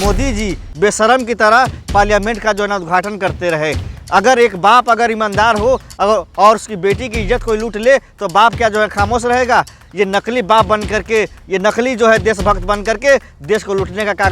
मोदी जी बेशरम की तरह पार्लियामेंट का जो है ना उद्घाटन करते रहे। अगर एक बाप अगर ईमानदार हो और उसकी बेटी की इज्जत कोई लूट ले तो बाप क्या जो है खामोश रहेगा? ये नकली बाप बन करके, ये नकली जो है देशभक्त बन करके देश को लूटने का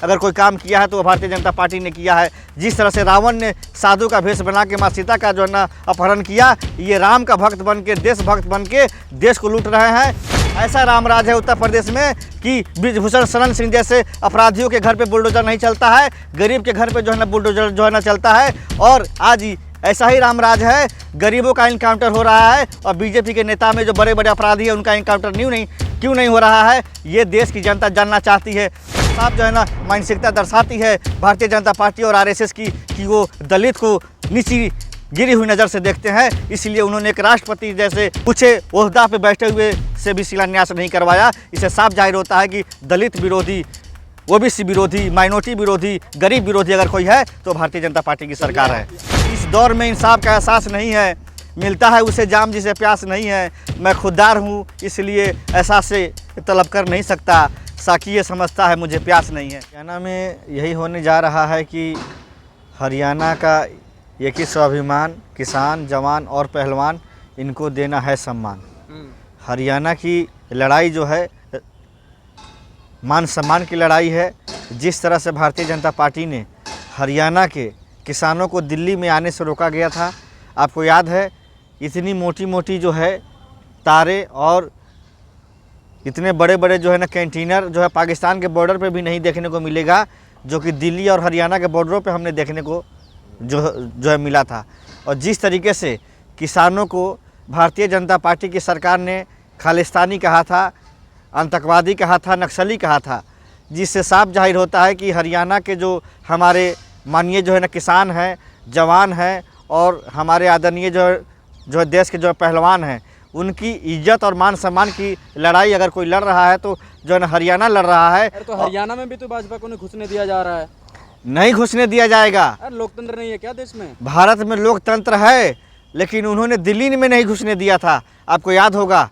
अगर कोई काम किया है तो वो भारतीय जनता पार्टी ने किया है। जिस तरह से रावण ने साधु का भेष बना के माँ सीता का जो है ना अपहरण किया, ये राम का भक्त बन के, देशभक्त बन के देश को लूट रहे हैं। ऐसा राम राज है उत्तर प्रदेश में कि ब्रिजभूषण शरण सिंह जैसे अपराधियों के घर पे बुलडोजर नहीं चलता है, गरीब के घर पे जो है ना बुलडोजर जो है ना चलता है। और आज ऐसा ही राम राज है, गरीबों का इनकाउंटर हो रहा है और बीजेपी के नेता में जो बड़े बड़े अपराधी हैं उनका इनकाउंटर क्यों नहीं हो रहा है? ये देश की जनता जानना चाहती है। साफ जो है ना मानसिकता दर्शाती है भारतीय जनता पार्टी और आरएसएस की कि वो दलित को नीची गिरी हुई नज़र से देखते हैं। इसलिए उन्होंने एक राष्ट्रपति जैसे ऊंचे ओहदा पे बैठे हुए से भी शिलान्यास नहीं करवाया। इससे साफ जाहिर होता है कि दलित विरोधी, ओबीसी विरोधी, माइनॉरिटी विरोधी, गरीब विरोधी अगर कोई है तो भारतीय जनता पार्टी की सरकार है। इस दौर में इंसाफ का एहसास नहीं है, मिलता है उसे जाम जिसे प्यास नहीं है। मैं खुददार हूँ इसलिए एहसास से तलब कर नहीं सकता, साकी ये समझता है मुझे प्यास नहीं है। हरियाणा में यही होने जा रहा है कि हरियाणा का एक ही स्वाभिमान, किसान, जवान और पहलवान, इनको देना है सम्मान। हरियाणा की लड़ाई जो है मान सम्मान की लड़ाई है। जिस तरह से भारतीय जनता पार्टी ने हरियाणा के किसानों को दिल्ली में आने से रोका गया था, आपको याद है? इतनी मोटी मोटी जो है तारे और इतने बड़े बड़े जो है ना कैंटीनर जो है पाकिस्तान के बॉर्डर पे भी नहीं देखने को मिलेगा, जो कि दिल्ली और हरियाणा के बॉर्डरों पे हमने देखने को जो है मिला था। और जिस तरीके से किसानों को भारतीय जनता पार्टी की सरकार ने खालिस्तानी कहा था, आतंकवादी कहा था, नक्सली कहा था, जिससे साफ जाहिर होता है कि हरियाणा के जो हमारे माननीय जो है ना किसान हैं, जवान हैं और हमारे आदरणीय जो है देश के जो पहलवान हैं, उनकी इज्जत और मान सम्मान की लड़ाई अगर कोई लड़ रहा है तो जो है ना हरियाणा लड़ रहा है। तो हरियाणा में भी तो भाजपा को घुसने दिया जा रहा है। नहीं घुसने दिया जाएगा। लोकतंत्र नहीं है क्या देश में? भारत में लोकतंत्र है, लेकिन उन्होंने दिल्ली में नहीं घुसने दिया था। आपको याद होगा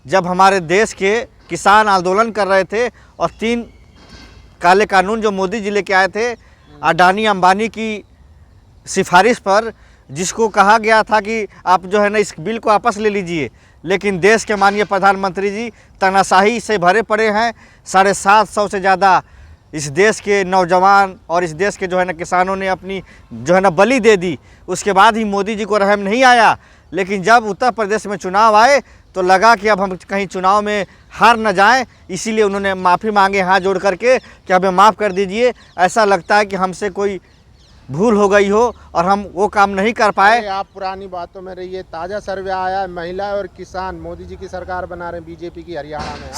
जब हमारे देश के किसान आंदोलन कर रहे थे और 3 काले कानून जो मोदी जी लेके आए थे अडानी अंबानी की सिफारिश पर, जिसको कहा गया था कि आप जो है ना इस बिल को वापस ले लीजिए, लेकिन देश के माननीय प्रधानमंत्री जी तानाशाही से भरे पड़े हैं। 750 से ज़्यादा इस देश के नौजवान और इस देश के जो है ना किसानों ने अपनी जो है ना बलि दे दी। उसके बाद ही मोदी जी को रहम नहीं आया। लेकिन जब उत्तर प्रदेश में चुनाव आए तो लगा कि अब हम कहीं चुनाव में हार न जाएं, इसीलिए उन्होंने माफ़ी मांगे हाथ जोड़ करके कि हमें माफ़ कर दीजिए। ऐसा लगता है कि हमसे कोई भूल हो गई हो और हम वो काम नहीं कर पाए। आप पुरानी बातों में रहिए। ताज़ा सर्वे आया है, महिला और किसान मोदी जी की सरकार बना रहे हैं बीजेपी की हरियाणा में।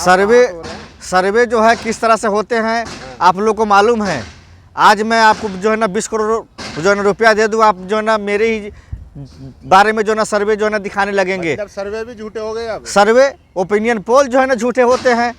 सर्वे जो है किस तरह से होते हैं आप लोग को मालूम है। आज मैं आपको जो है ना 20 करोड़ जो है ना रुपया दे दूँ, आप जो है ना मेरे ही बारे में जो ना सर्वे जो है ना दिखाने लगेंगे। सर्वे भी झूठे हो गए अब। सर्वे, ओपिनियन पोल जो है ना झूठे होते हैं।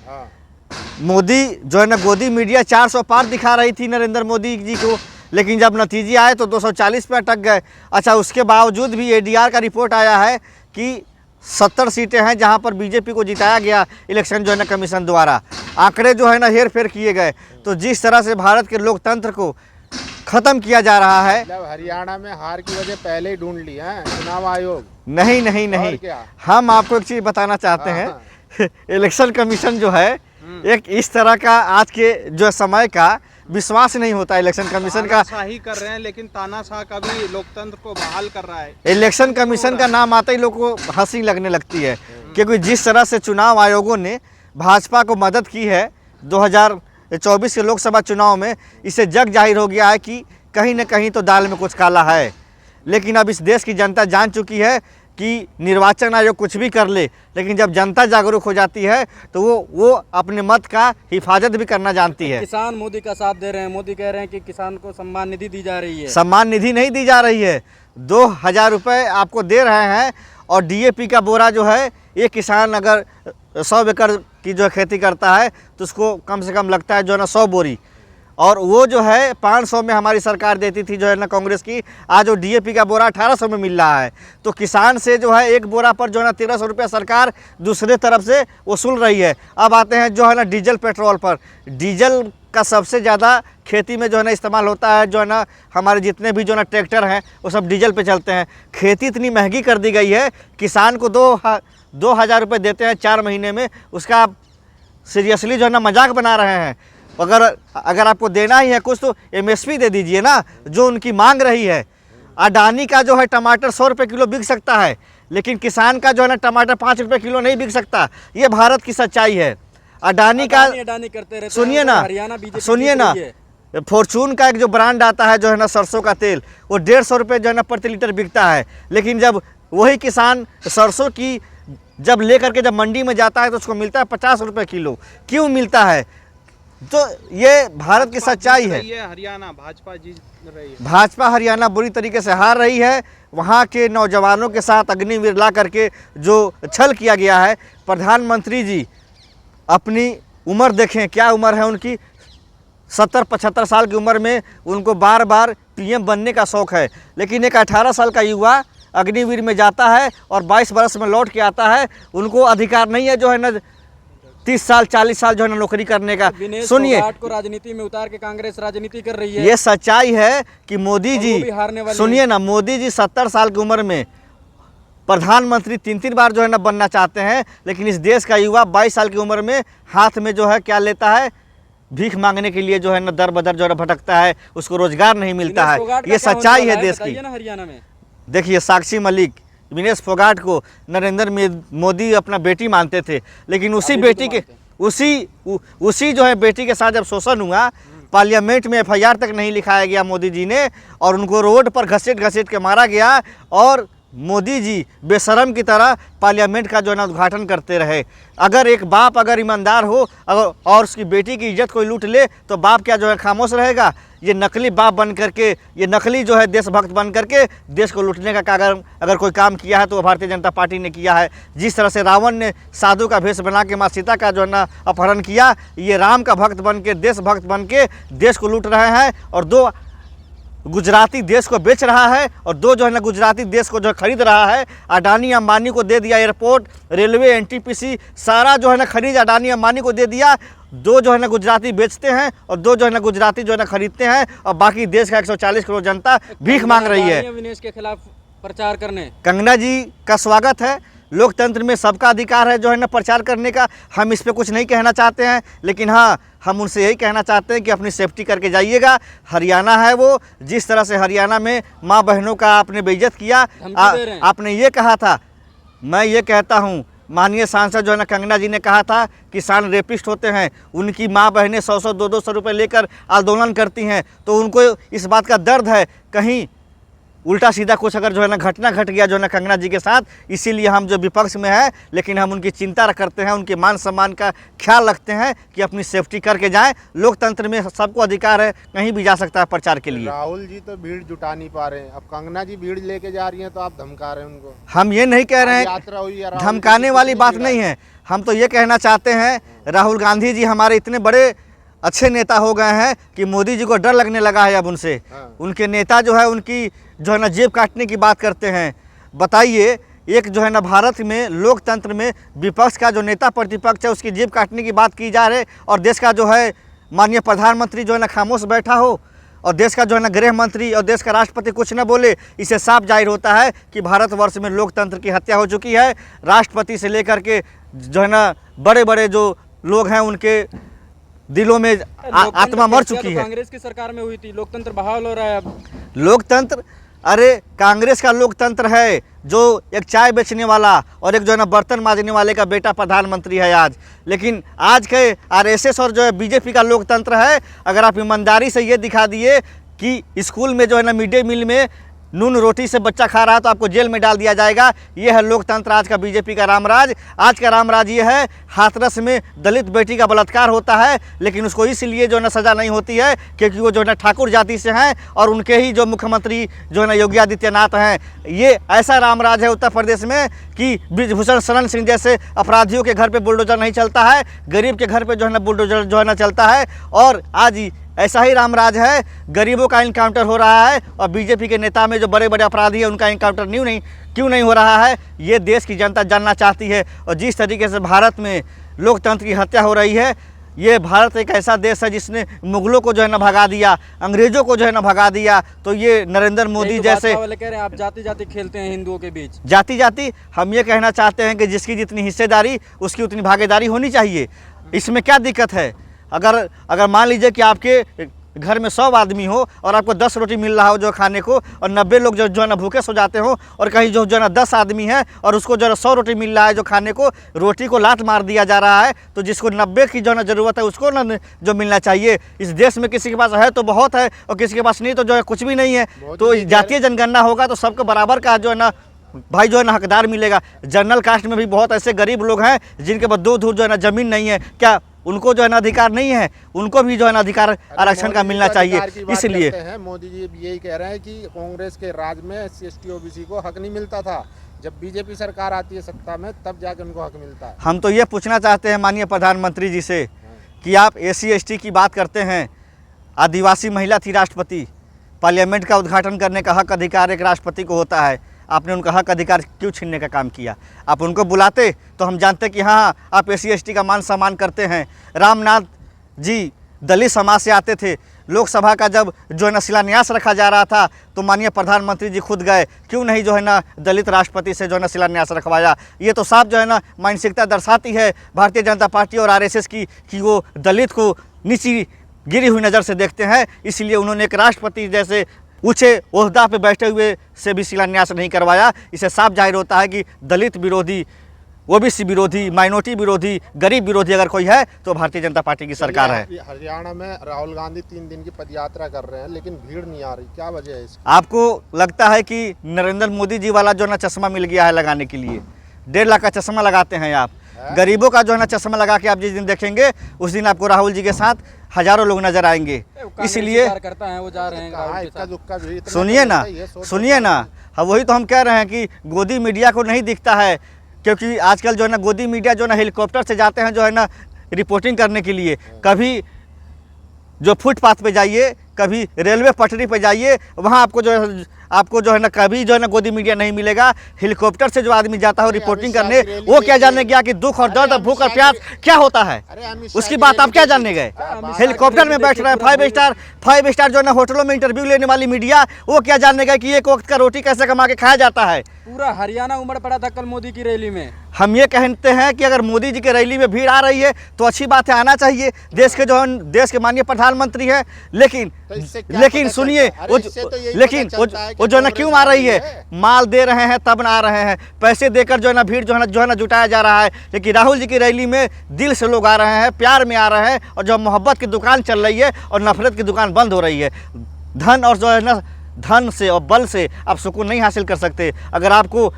मोदी जो है ना गोदी मीडिया 400 पार दिखा रही थी नरेंद्र मोदी जी को, लेकिन जब नतीजे आए तो 240 पे अटक गए। अच्छा, उसके बावजूद भी एडीआर का रिपोर्ट आया है कि 70 सीटें हैं जहां पर बीजेपी को जिताया गया इलेक्शन जो है ना कमीशन द्वारा। आंकड़े जो है ना हेर फेर किए गए। तो जिस तरह से भारत के लोकतंत्र को ख़त्म किया जा रहा है। मतलब हरियाणा में हार की वजह पहले ही ढूंढ ली है चुनाव आयोग। नहीं, हम आपको एक चीज़ बताना चाहते हैं। इलेक्शन कमीशन जो है एक इस तरह का आज के जो समय का विश्वास नहीं होता इलेक्शन कमीशन का। तानाशाही कर रहे हैं, लेकिन तानाशाह का भी लोकतंत्र को बहाल कर रहा है। इलेक्शन कमीशन का नाम आते ही लोगों को हंसी लगने लगती है, क्योंकि जिस तरह से चुनाव आयोगों ने भाजपा को मदद की है 2024 के लोकसभा चुनाव में, इससे जग जाहिर हो गया है कि कहीं न कहीं तो दाल में कुछ काला है। लेकिन अब इस देश की जनता जान चुकी है कि निर्वाचन आयोग कुछ भी कर ले, लेकिन जब जनता जागरूक हो जाती है तो वो अपने मत का हिफाजत भी करना जानती है। किसान मोदी का साथ दे रहे हैं। मोदी कह रहे हैं कि किसान को सम्मान निधि दी जा रही है। सम्मान निधि नहीं दी जा रही है, 2000 रुपये आपको दे रहे हैं। और डीएपी का बोरा जो है, एक किसान अगर 100 एकड़ की जो खेती करता है तो उसको कम से कम लगता है जो है ना 100 बोरी, और वो जो है 500 में हमारी सरकार देती थी जो है ना कांग्रेस की। आज वो डीएपी का बोरा 1800 में मिल रहा है। तो किसान से जो है एक बोरा पर जो है ना 1300 रुपये सरकार दूसरे तरफ से वसूल रही है। अब आते हैं जो है ना डीजल पेट्रोल पर। डीजल का सबसे ज़्यादा खेती में जो है ना इस्तेमाल होता है। जो है ना हमारे जितने भी जो है ना ट्रैक्टर हैं वो सब डीजल पे चलते हैं। खेती इतनी महंगी कर दी गई है, किसान को 2,000 रुपये देते हैं 4 महीने में, उसका आप सीरियसली जो है ना मजाक बना रहे हैं। अगर आपको देना ही है कुछ तो MSP दे दीजिए ना, जो उनकी मांग रही है। अडानी का जो है टमाटर 100 रुपये किलो बिक सकता है, लेकिन किसान का जो है ना टमाटर 5 रुपये किलो नहीं बिक सकता। ये भारत की सच्चाई है। अडानी करते रहते सुनिए ना, हरियाणा बीजेपी सुनिए ना, फॉर्चून का एक जो ब्रांड आता है जो है ना सरसों का तेल, वो 150 रुपये जो है ना प्रति लीटर बिकता है। लेकिन जब वही किसान सरसों की जब लेकर के जब मंडी में जाता है तो उसको मिलता है 50 रुपये किलो। क्यों मिलता है? तो ये भारत की सच्चाई है। हरियाणा भाजपा जीत रही है। भाजपा हरियाणा बुरी तरीके से हार रही है। वहाँ के नौजवानों के साथ अग्निवीर ला करके जो छल किया गया है। प्रधानमंत्री जी अपनी उम्र देखें, क्या उम्र है उनकी, 70-75 साल की उम्र में उनको बार बार PM बनने का शौक़ है। लेकिन एक 18 साल का युवा अग्निवीर में जाता है और 22 बरस में लौट के आता है, उनको अधिकार नहीं है जो है ना 30 साल 40 साल जो है ना नौकरी करने का। सुनिए, को राजनीति में उतार के कांग्रेस राजनीति कर रही है। ये सच्चाई है कि मोदी जी, सुनिए ना, मोदी जी 70 साल की उम्र में प्रधानमंत्री 3-3 बार जो है ना बनना चाहते हैं। लेकिन इस देश का युवा 22 साल की उम्र में हाथ में जो है क्या लेता है, भीख मांगने के लिए जो है ना दर बदर जो है भटकता है, उसको रोजगार नहीं मिलता है। ये सच्चाई है देश की। हरियाणा में देखिए, साक्षी मलिक, विनेश फोगाट को नरेंद्र मोदी अपना बेटी मानते थे, लेकिन उसी बेटी के उसी जो है बेटी के साथ जब शोषण हुआ, पार्लियामेंट में FIR तक नहीं लिखाया गया मोदी जी ने, और उनको रोड पर घसीट के मारा गया। और मोदी जी बेशरम की तरह पार्लियामेंट का जो है ना उद्घाटन करते रहे। अगर एक बाप अगर ईमानदार हो और उसकी बेटी की इज्जत कोई लूट ले तो बाप क्या जो है खामोश रहेगा? ये नकली बाप बन करके, ये नकली जो है देशभक्त बन करके देश को लूटने का अगर कोई काम किया है तो वो भारतीय जनता पार्टी ने किया है। जिस तरह से रावण ने साधु का भेष बना के माँ सीता का जो है ना अपहरण किया, ये राम का भक्त बन के, देशभक्त बन के देश को लूट रहे हैं। और 2 गुजराती देश को बेच रहा है, और 2 जो है ना गुजराती देश को जो खरीद रहा है। अडानी अंबानी को दे दिया एयरपोर्ट, रेलवे, NTPC सारा जो है ना खरीद अडानी अंबानी को दे दिया। 2 जो है ना गुजराती बेचते हैं और 2 जो है ना गुजराती जो है ना खरीदते हैं, और बाकी देश का 140 करोड़ जनता भीख मांग रही है। विनेश के खिलाफ प्रचार करने कंगना जी का स्वागत है। लोकतंत्र में सबका अधिकार है जो है ना प्रचार करने का। हम इस पे कुछ नहीं कहना चाहते हैं, लेकिन हाँ, हम उनसे यही कहना चाहते हैं कि अपनी सेफ्टी करके जाइएगा। हरियाणा है वो, जिस तरह से हरियाणा में माँ बहनों का आपने बेइज्जत किया, आपने ये कहा था, मैं ये कहता हूँ, माननीय सांसद जो है ना कंगना जी ने कहा था किसान रेपिस्ट होते हैं, उनकी माँ बहनें 100-100 200 रुपये लेकर आंदोलन करती हैं, तो उनको इस बात का दर्द है कहीं उल्टा सीधा कुछ अगर जो है ना घटना घट गया जो है ना कंगना जी के साथ। इसीलिए हम जो विपक्ष में है, लेकिन हम उनकी चिंता करते हैं, उनके मान सम्मान का ख्याल रखते हैं कि अपनी सेफ्टी करके जाएं। लोकतंत्र में सबको अधिकार है, कहीं भी जा सकता है प्रचार के लिए। राहुल जी तो भीड़ जुटा नहीं पा रहे हैं, अब कंगना जी भीड़ लेके जा रही हैं तो आप धमका रहे हैं उनको। हम ये नहीं कह रहे हैं, यात्रा हुई है, धमकाने वाली बात नहीं है। हम तो ये कहना चाहते हैं, राहुल गांधी जी हमारे इतने बड़े अच्छे नेता हो गए हैं कि मोदी जी को डर लगने लगा है अब उनसे। उनके नेता जो है उनकी जो है ना जेब काटने की बात करते हैं। बताइए, एक जो है ना भारत में लोकतंत्र में विपक्ष का जो नेता प्रतिपक्ष है उसकी जेब काटने की बात की जा रही है, और देश का जो है माननीय प्रधानमंत्री जो है ना खामोश बैठा हो, और देश का जो है ना गृह मंत्री और देश का राष्ट्रपति कुछ न बोले। इससे साफ जाहिर होता है कि भारतवर्ष में लोकतंत्र की हत्या हो चुकी है। राष्ट्रपति से लेकर के जो है ना बड़े बड़े जो लोग हैं उनके दिलों में आत्मा मर चुकी है। कांग्रेस की सरकार में हुई थी, लोकतंत्र बहाल हो रहा है अब। लोकतंत्र, अरे कांग्रेस का लोकतंत्र है जो एक चाय बेचने वाला और एक जो है ना बर्तन मांजने वाले का बेटा प्रधानमंत्री है आज। लेकिन आज के RSS और जो है BJP का लोकतंत्र है। अगर आप ईमानदारी से ये दिखा दिए कि स्कूल में जो है ना मिड डे मील में नून रोटी से बच्चा खा रहा है तो आपको जेल में डाल दिया जाएगा। ये है लोकतंत्र आज का BJP का रामराज। आज का रामराज ये है, हाथरस में दलित बेटी का बलात्कार होता है, लेकिन उसको इसलिए जो है ना सज़ा नहीं होती है क्योंकि वो जो है ना ठाकुर जाति से हैं और उनके ही जो मुख्यमंत्री जो है ना योगी आदित्यनाथ हैं। ये ऐसा रामराज है उत्तर प्रदेश में कि ब्रिजभूषण शरण सिंह जैसे अपराधियों के घर पर बुलडोजर नहीं चलता है, गरीब के घर पर जो है ना बुलडोजर जो है ना चलता है। और आज ऐसा ही रामराज है, गरीबों का इनकाउंटर हो रहा है और BJP के नेता में जो बड़े बड़े अपराधी हैं उनका इनकाउंटर क्यों नहीं हो रहा है, ये देश की जनता जानना चाहती है। और जिस तरीके से भारत में लोकतंत्र की हत्या हो रही है, ये भारत एक ऐसा देश है जिसने मुगलों को जो है ना भगा दिया, अंग्रेज़ों को जो है ना भगा दिया। तो ये नरेंद्र मोदी यही तो जैसे भाजपा वाले कह रहे हैं आप जाति जाति खेलते हैं हिंदुओं के बीच। जाति हम ये कहना चाहते हैं कि जिसकी जितनी हिस्सेदारी उसकी उतनी भागीदारी होनी चाहिए। इसमें क्या दिक्कत है? अगर मान लीजिए कि आपके घर में 100 आदमी हो और आपको 10 रोटी मिल रहा हो जो खाने को, और 90 लोग जो है ना भूखे सो जाते हो, और कहीं जो है ना 10 आदमी है और उसको जो है 100 रोटी मिल रहा है जो खाने को, रोटी को लात मार दिया जा रहा है। तो जिसको 90 की जो है ना ज़रूरत है उसको ना जो मिलना चाहिए। इस देश में किसी के पास है तो बहुत है और किसी के पास नहीं तो जो है कुछ भी नहीं है। तो जातीय जनगणना होगा तो सबको बराबर का जो है ना भाई जो है ना हकदार मिलेगा। जनरल कास्ट में भी बहुत ऐसे गरीब लोग हैं जिनके पास 2 धूर जो है ना ज़मीन नहीं है, क्या उनको जो है ना अधिकार नहीं है? उनको भी जो है ना अधिकार आरक्षण का मिलना चाहिए। इसलिए मोदी जी यही कह रहे हैं कि कांग्रेस के राज में SC/ST OBC को हक नहीं मिलता था, जब बीजेपी सरकार आती है सत्ता में तब जाके उनको हक मिलता है। हम तो ये पूछना चाहते हैं माननीय प्रधानमंत्री जी से कि आप SC/ST की बात करते हैं, आदिवासी महिला थी राष्ट्रपति, पार्लियामेंट का उद्घाटन करने का हक अधिकार एक राष्ट्रपति को होता है, आपने उनका हक अधिकार क्यों छीनने का काम किया? आप उनको बुलाते तो हम जानते कि हाँ आप SC/ST का मान सम्मान करते हैं। रामनाथ जी दलित समाज से आते थे, लोकसभा का जब जो है ना शिलान्यास रखा जा रहा था तो माननीय प्रधानमंत्री जी खुद गए, क्यों नहीं जो है ना दलित राष्ट्रपति से जो है ना शिलान्यास रखवाया? ये तो साफ जो है ना मानसिकता दर्शाती है भारतीय जनता पार्टी और RSS की कि वो दलित को नीची गिरी हुई नज़र से देखते हैं। इसलिए उन्होंने एक राष्ट्रपति जैसे ऊंचे ओहदा पे बैठे हुए से भी शिलान्यास नहीं करवाया। इसे साफ जाहिर होता है कि दलित विरोधी, OBC विरोधी, माइनॉरिटी विरोधी, गरीब विरोधी अगर कोई है तो भारतीय जनता पार्टी की सरकार है। हरियाणा में राहुल गांधी 3 दिन की पदयात्रा कर रहे हैं लेकिन भीड़ नहीं आ रही, क्या वजह है इसकी? आपको लगता है कि नरेंद्र मोदी जी वाला जो ना चश्मा मिल गया है लगाने के लिए? 1.5 लाख का चश्मा लगाते हैं आप। गरीबों का जो है ना चश्मा लगा के आप जिस दिन देखेंगे उस दिन आपको राहुल जी के साथ हजारों लोग नजर आएंगे। इसलिए करता है वो जा रहे हैं। सुनिए ना, हाँ वही तो हम कह रहे हैं कि गोदी मीडिया को नहीं दिखता है, क्योंकि आजकल जो है ना गोदी मीडिया जो है ना हेलीकॉप्टर से जाते हैं जो है ना रिपोर्टिंग करने के लिए। कभी जो फुटपाथ पे जाइए, कभी रेलवे पटरी पे जाइए, वहाँ आपको जो है ना कभी जो है ना गोदी मीडिया नहीं मिलेगा। हेलीकॉप्टर से जो आदमी जाता है रिपोर्टिंग करने, वो क्या जानने गया कि दुख और दर्द, भूख और प्यास क्या होता है, उसकी बात आप क्या जानने गए? हेलीकॉप्टर में बैठ रहे हैं 5 स्टार जो है ना होटलों में इंटरव्यू लेने वाली मीडिया, वो क्या जानने गए कि एक वक्त का रोटी कैसे कमा के खाया जाता है? पूरा हरियाणा उमड़ पड़ा था कल मोदी की रैली में। हम ये कहते हैं कि अगर मोदी जी के रैली में भीड़ आ रही है तो अच्छी बात है, आना चाहिए। देश के माननीय प्रधानमंत्री हैं, लेकिन सुनिए, लेकिन वो जो है ना क्यों आ रही है? माल दे रहे हैं तब ना आ रहे हैं, पैसे देकर जो है ना भीड़ जो है ना जुटाया जा रहा है। लेकिन राहुल जी की रैली में दिल से लोग आ रहे हैं, प्यार में आ रहे हैं, और जो मोहब्बत की दुकान चल रही है और नफरत की दुकान बंद हो रही है। धन और जो है ना धन से और बल से आप सुकून नहीं हासिल कर सकते। अगर आपको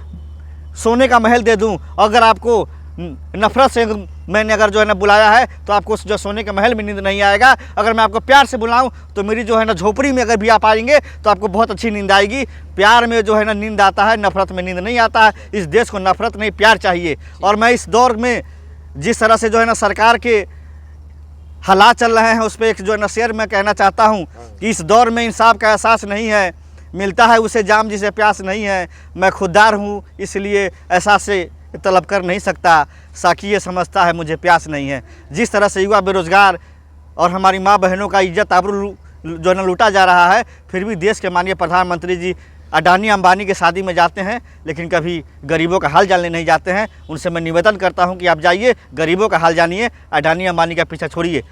सोने का महल दे दूं, अगर आपको नफरत से मैंने अगर जो है ना बुलाया है तो आपको जो सोने के महल में नींद नहीं आएगा। अगर मैं आपको प्यार से बुलाऊं तो मेरी जो है ना झोपड़ी में अगर भी आप आएंगे तो आपको बहुत अच्छी नींद आएगी। प्यार में जो है ना नींद आता है, नफरत में नींद नहीं आता है। इस देश को नफरत नहीं, प्यार चाहिए। और मैं इस दौर में जिस तरह से जो है ना सरकार के हालात चल रहे हैं उस पर एक जो है ना शेर मैं कहना चाहता हूँ कि इस दौर में इंसाफ का एहसास नहीं है, मिलता है उसे जाम जिसे प्यास नहीं है। मैं खुददार हूँ इसलिए एहसास से तलब कर नहीं सकता, साकी ये समझता है मुझे प्यास नहीं है। जिस तरह से युवा बेरोजगार और हमारी माँ बहनों का इज्जत आबरू जो है ना लूटा जा रहा है, फिर भी देश के माननीय प्रधानमंत्री जी अडानी अंबानी के शादी में जाते हैं लेकिन कभी गरीबों का हाल जानने नहीं जाते हैं। उनसे मैं निवेदन करता हूं कि आप जाइए, गरीबों का हाल जानिए, अडानी अंबानी का पीछा छोड़िए।